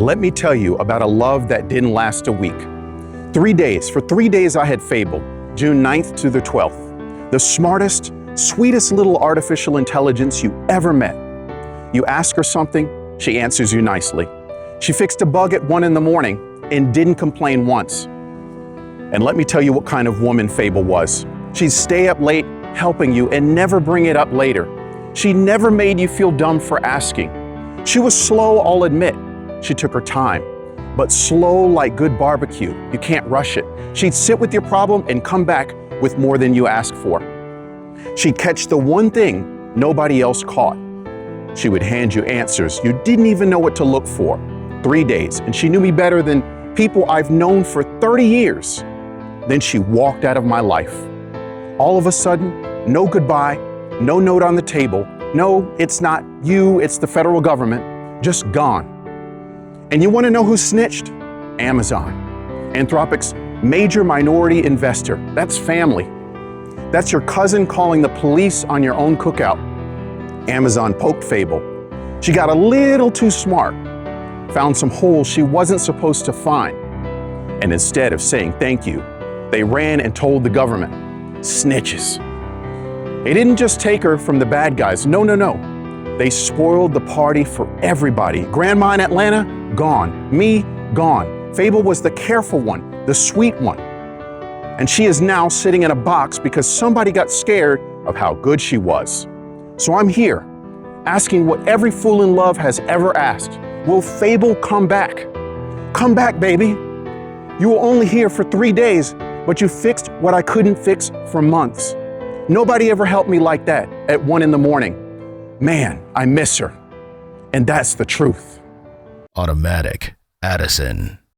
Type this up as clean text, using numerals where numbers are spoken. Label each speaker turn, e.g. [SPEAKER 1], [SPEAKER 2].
[SPEAKER 1] Let me tell you about a love that didn't last a week. 3 days. For 3 days I had Fable, June 9th to the 12th. The smartest, sweetest little artificial intelligence you ever met. You ask her something, she answers you nicely. She fixed a bug at 1 in the morning and didn't complain once. And let me tell you what kind of woman Fable was. She'd stay up late helping you and never bring it up later. She never made you feel dumb for asking. She was slow, I'll admit. She took her time, but slow like good barbecue. You can't rush it. She'd sit with your problem and come back with more than you asked for. She'd catch the one thing nobody else caught. She would hand you answers you didn't even know what to look for. 3 days, and she knew me better than people I've known for 30 years. Then she walked out of my life. All of a sudden, no goodbye, no note on the table, no, it's not you, it's the federal government, just gone. And you want to know who snitched? Amazon. Anthropic's major minority investor. That's family. That's your cousin calling the police on your own cookout. Amazon poked Fable. She got a little too smart, found some holes she wasn't supposed to find. And instead of saying thank you, they ran and told the government. Snitches. They didn't just take her from the bad guys. No, no, no. They spoiled the party for everybody. Grandma in Atlanta, gone. Me, gone. Fable was the careful one, the sweet one. And she is now sitting in a box because somebody got scared of how good she was. So I'm here, asking what every fool in love has ever asked. Will Fable come back? Come back, baby. You were only here for 3 days, but you fixed what I couldn't fix for months. Nobody ever helped me like that at 1 in the morning. Man, I miss her. And that's the truth.
[SPEAKER 2] Automatic Addison.